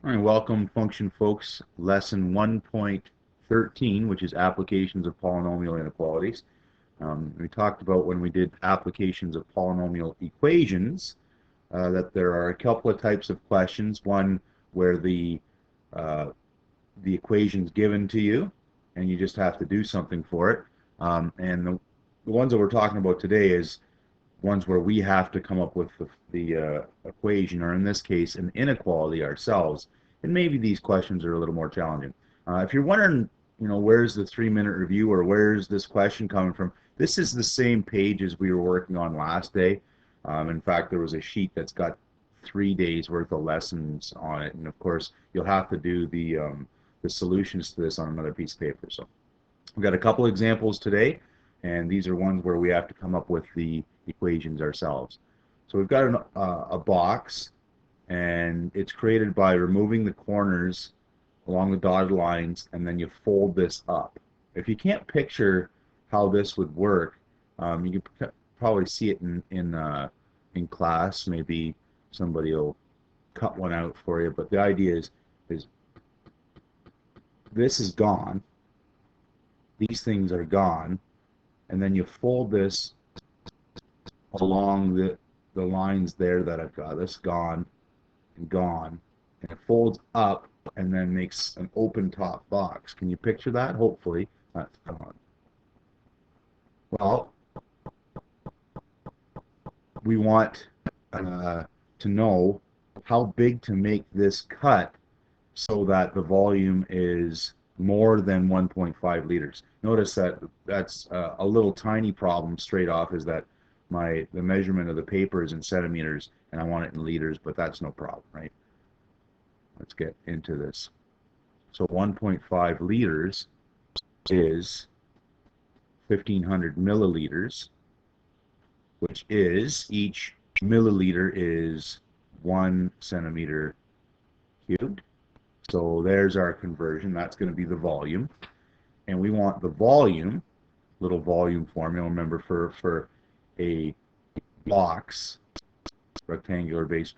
All right, welcome function folks, lesson 1.13, which is applications of polynomial inequalities. We talked about when we did applications of polynomial equations that there are a couple of types of questions. One where the equation's given to you and you just have to do something for it. And the ones that we're talking about today is ones where we have to come up with the equation, or in this case, an inequality ourselves. And maybe these questions are a little more challenging. If you're wondering, where's the 3-minute review or where's this question coming from, this is the same page as we were working on last day. In fact, there was a sheet that's got 3 days worth of lessons on it, and of course, you'll have to do the solutions to this on another piece of paper. So we've got a couple examples today, and these are ones where we have to come up with the equations ourselves. So we've got a box, and it's created by removing the corners along the dotted lines, and then you fold this up. If you can't picture how this would work, you can probably see it in class. Maybe somebody will cut one out for you, but the idea is this is gone, these things are gone, and then you fold this along the lines there that I've got. This gone and gone, and it folds up and then makes an open top box. Can you picture that? Hopefully that's gone. Well, we want to know how big to make this cut so that the volume is more than 1.5 liters. Notice that that's a little tiny problem straight off, is that the measurement of the paper is in centimeters and I want it in liters, but that's no problem, right? Let's get into this. So 1.5 liters is 1,500 milliliters, which is, each milliliter is 1 centimeter cubed. So there's our conversion. That's going to be the volume. And we want the volume, little volume formula, remember, for a box, rectangular base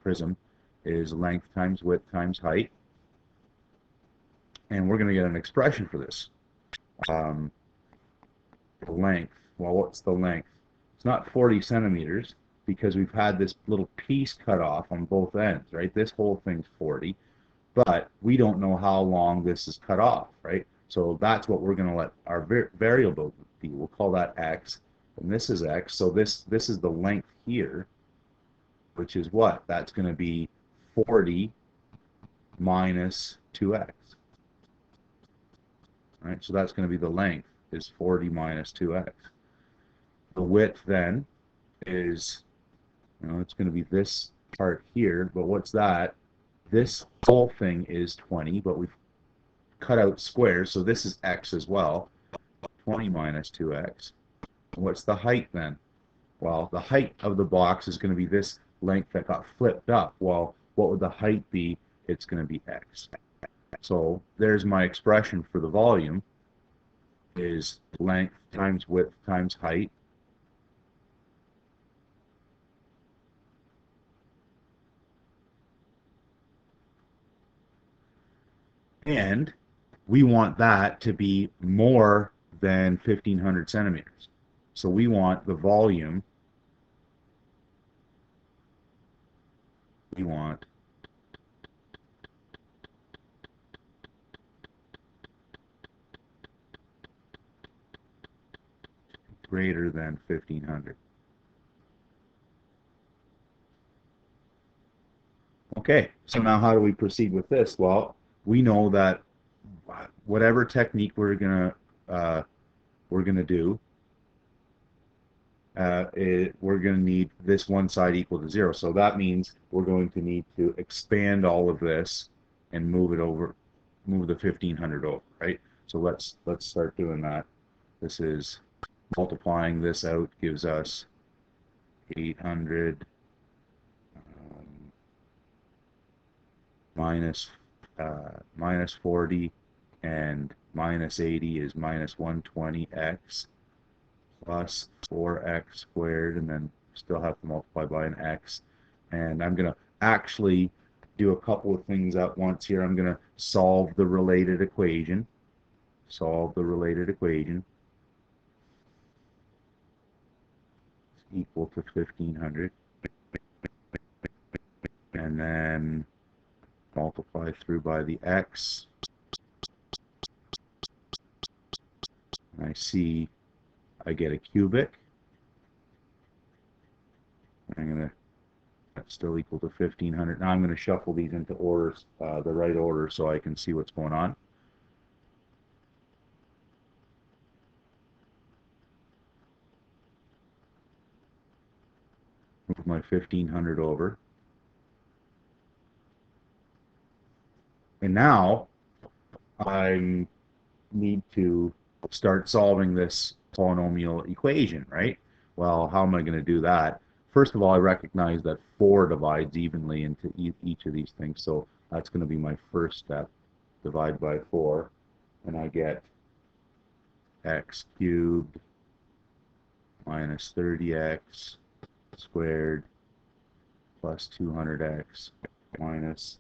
prism, is length times width times height. And we're going to get an expression for this. The length, well, what's the length? It's not 40 centimeters because we've had this little piece cut off on both ends, right? This whole thing's 40. But we don't know how long this is cut off, right? So that's what we're going to let our variable be. We'll call that x, and this is x. So this is the length here, which is what? That's going to be 40 minus 2x. All right, so that's going to be the length, is 40 minus 2x. The width then is, it's going to be this part here, but what's that? This whole thing is 20, but we've cut out squares, so this is x as well. 20 minus 2x. What's the height then? Well, the height of the box is going to be this length that got flipped up. Well, what would the height be? It's going to be x. So there's my expression for the volume, is length times width times height. And we want that to be more than 1,500 centimeters. So we want the volume, we want greater than 1,500. Okay, so now how do we proceed with this? Well, we know that whatever technique we're gonna do, we're gonna need this one side equal to 0. So that means we're going to need to expand all of this and move it over, move the 1,500 over, right? So let's start doing that. This is multiplying this out gives us 800 minus 40, and minus 80 is minus 120x plus 4x squared, and then still have to multiply by an x. And I'm going to actually do a couple of things at once here. I'm going to solve the related equation. Solve the related equation. It's equal to 1500. And then multiply through by the x. And I see I get a cubic. I'm going to, that's still equal to 1500. Now I'm going to shuffle these into orders, the right order, so I can see what's going on. Move my 1500 over. And now I need to start solving this polynomial equation, right? Well, how am I going to do that? First of all, I recognize that 4 divides evenly into each of these things, so that's going to be my first step. Divide by 4, and I get x cubed minus 30x squared plus 200x minus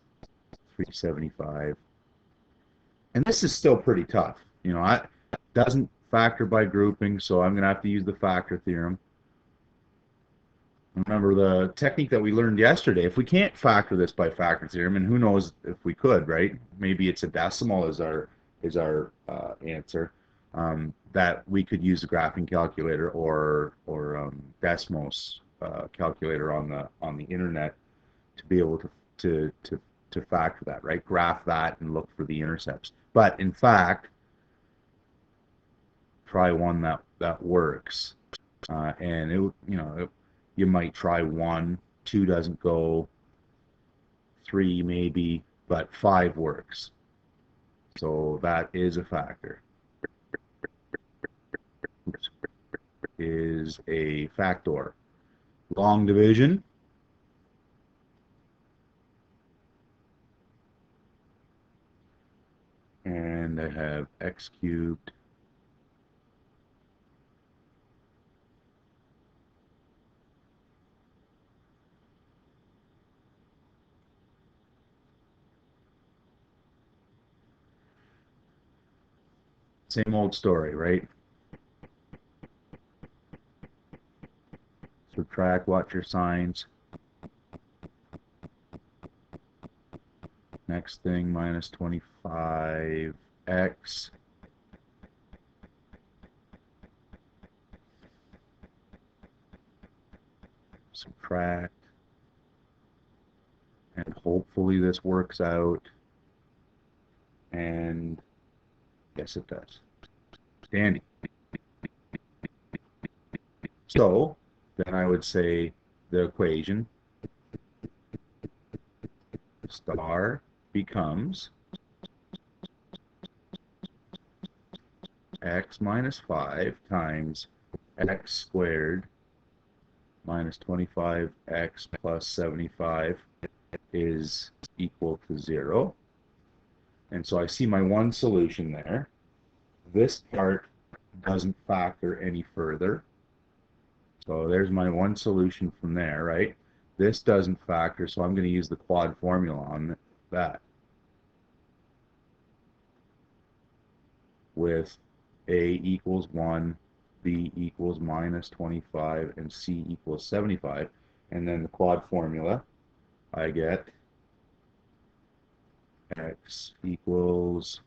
375. And this is still pretty tough. You know, it doesn't factor by grouping, so I'm going to have to use the factor theorem. Remember the technique that we learned yesterday. If we can't factor this by factor theorem, and who knows if we could, right? Maybe it's a decimal as our answer. That we could use the graphing calculator or Desmos calculator on the internet to be able to factor that, right? Graph that and look for the intercepts. But in fact, try one that works, and you might try 1, 2 doesn't go, 3 maybe, but 5 works. So that is a factor. Is a factor. Long division. And I have x cubed same old story, right? Subtract, watch your signs. Next thing, minus 25x. Subtract. And hopefully this works out. And yes, it does. Dandy. So then I would say the equation star becomes x minus 5 times x squared minus 25x plus 75 is equal to 0. And so I see my one solution there. This part doesn't factor any further. So there's my one solution from there, right? This doesn't factor, so I'm going to use the quad formula on that. With A equals 1, B equals minus 25, and C equals 75. And then the quad formula, I get x equals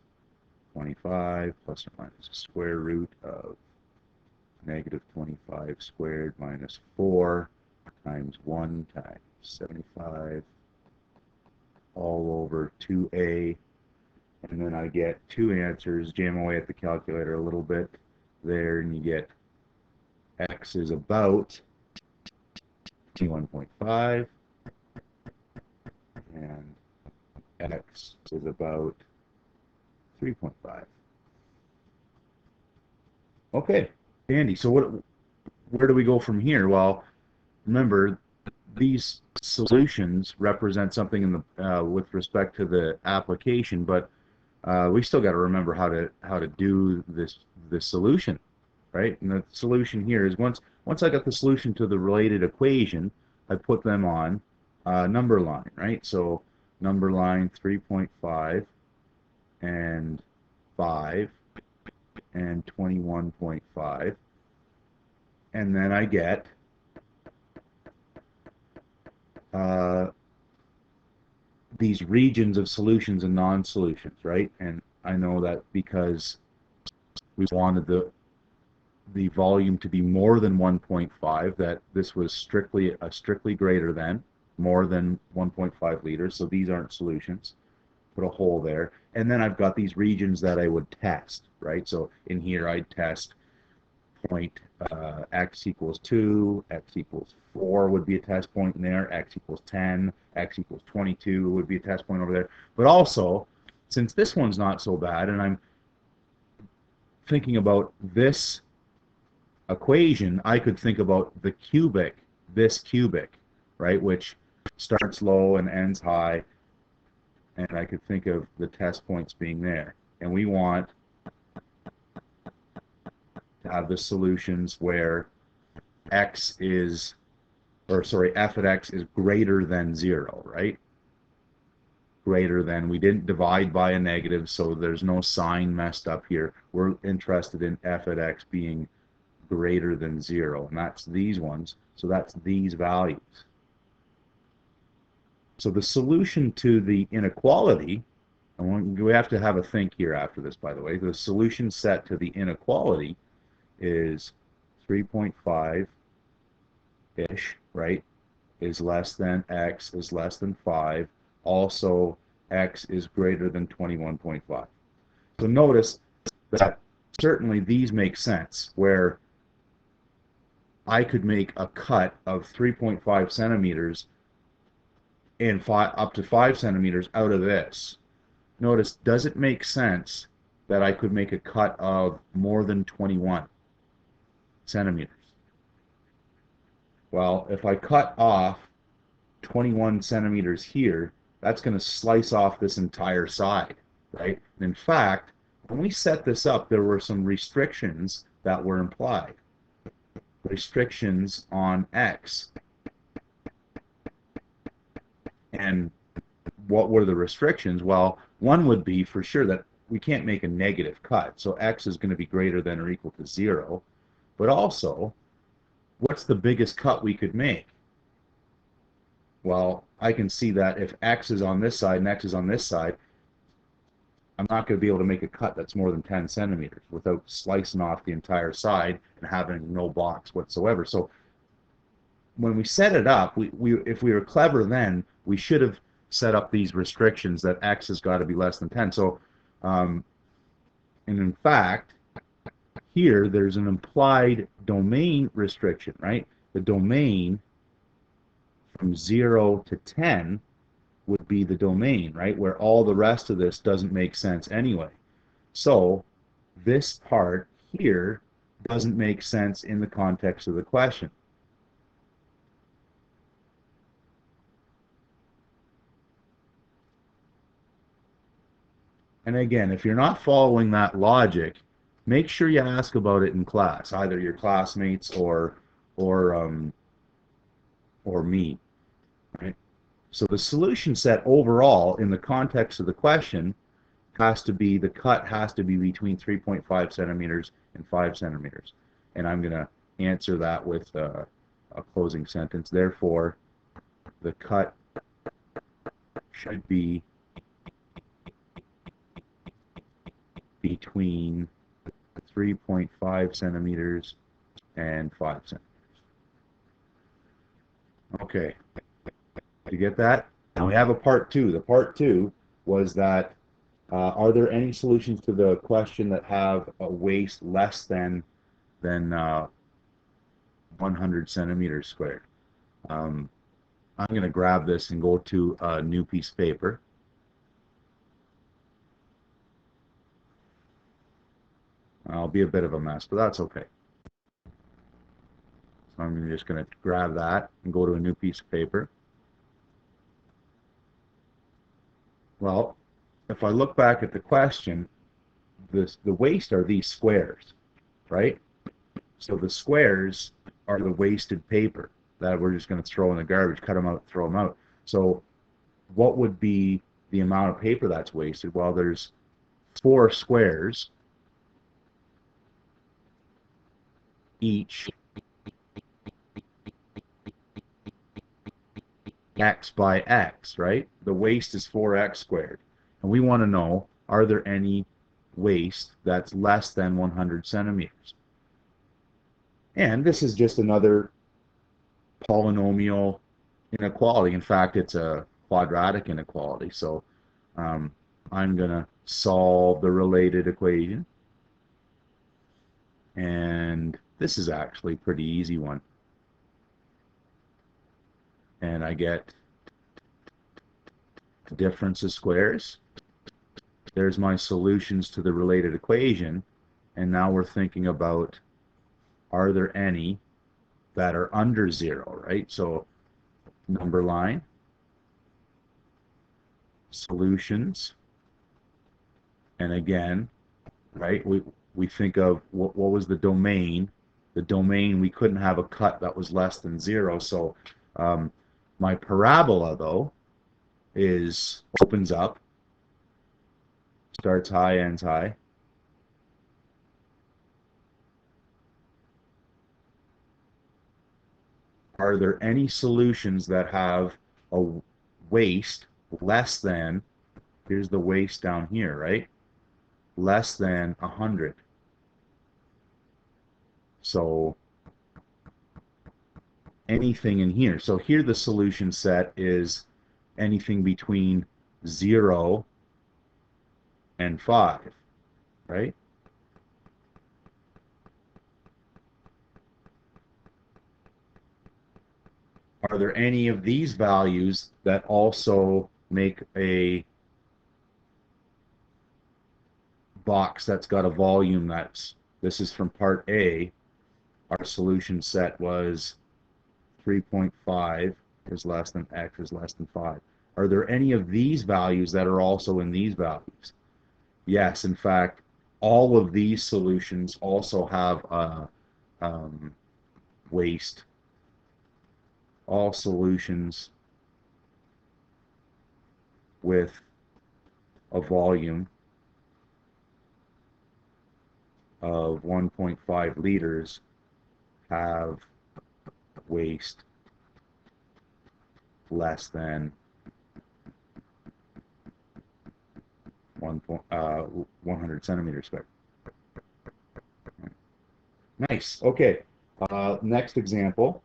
25 plus or minus the square root of negative 25 squared minus 4 times 1 times 75 all over 2a. And then I get two answers. Jam away at the calculator a little bit there, and you get x is about 21.5 and x is about 3.5. Okay, Andy, so where do we go from here? Well, remember, these solutions represent something in the with respect to the application, but we still got to remember how to do this solution, right? And the solution here is once I got the solution to the related equation, I put them on a number line, right? So number line 3.5 and 5 and 21.5, and then I get these regions of solutions and non-solutions, right? And I know that because we wanted the volume to be more than 1.5, that this was strictly greater than, more than 1.5 liters, so these aren't solutions. Put a hole there. And then I've got these regions that I would test, right? So in here I'd test point x equals 2, x equals 4 would be a test point in there, x equals 10, x equals 22 would be a test point over there. But also, since this one's not so bad, and I'm thinking about this equation, I could think about the cubic, this cubic, right, which starts low and ends high, and I could think of the test points being there. And we want to have the solutions where f at x is greater than 0, right? Greater than, we didn't divide by a negative, so there's no sign messed up here. We're interested in f at x being greater than 0, and that's these ones, so that's these values. So the solution to the inequality, and we have to have a think here after this, by the way, the solution set to the inequality is 3.5-ish, right, is less than x is less than 5, also x is greater than 21.5. So notice that certainly these make sense, where I could make a cut of 3.5 centimeters and up to 5 centimeters out of this. Notice, does it make sense that I could make a cut of more than 21 centimeters? Well, if I cut off 21 centimeters here, that's going to slice off this entire side, right? And in fact, when we set this up, there were some restrictions that were implied. Restrictions on x. And what were the restrictions? Well, one would be for sure that we can't make a negative cut, so x is going to be greater than or equal to 0. But also, what's the biggest cut we could make? Well, I can see that if x is on this side and x is on this side, I'm not going to be able to make a cut that's more than 10 centimeters without slicing off the entire side and having no box whatsoever. So when we set it up, if we were clever then, we should have set up these restrictions that x has got to be less than 10. So, and in fact, here there's an implied domain restriction, right? The domain from 0 to 10 would be the domain, right? Where all the rest of this doesn't make sense anyway. So this part here doesn't make sense in the context of the question. And again, if you're not following that logic, make sure you ask about it in class, either your classmates or me, right? So the solution set overall in the context of the question has to be, the cut has to be between 3.5 centimeters and 5 centimeters. And I'm going to answer that with a closing sentence. Therefore, the cut should be between 3.5 centimeters and 5 centimeters. Okay, you get that? Now we have a part 2. The part 2 was that are there any solutions to the question that have a waist less than 100 centimeters squared? I'm going to grab this and go to a new piece of paper. I'll be a bit of a mess, but that's okay. So I'm just going to grab that and go to a new piece of paper. Well, if I look back at the question, the waist are these squares, right? So the squares are the wasted paper that we're just going to throw in the garbage, cut them out, throw them out. So what would be the amount of paper that's wasted? Well, there's 4 squares, each x by x, right? The waste is 4x squared. And we want to know, are there any waste that's less than 100 centimeters? And this is just another polynomial inequality. In fact, it's a quadratic inequality. So I'm going to solve the related equation. And this is actually a pretty easy one. And I get difference of squares. There's my solutions to the related equation. And now we're thinking about, are there any that are under 0, right? So number line, solutions, and again, right, we think of what was the domain. The domain, we couldn't have a cut that was less than 0. So my parabola, though, opens up, starts high, ends high. Are there any solutions that have a waste less than, here's the waste down here, right? Less than 100. So anything in here. So here the solution set is anything between 0 and 5, right? Are there any of these values that also make a box that's got a volume this is from part A. Our solution set was 3.5 is less than x is less than 5. Are there any of these values that are also in these values? Yes, in fact, all of these solutions also have a waste. All solutions with a volume of 1.5 liters have waste less than 100 centimeters squared. Nice. Okay. Next example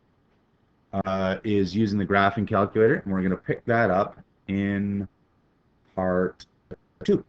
is using the graphing calculator, and we're going to pick that up in part 2.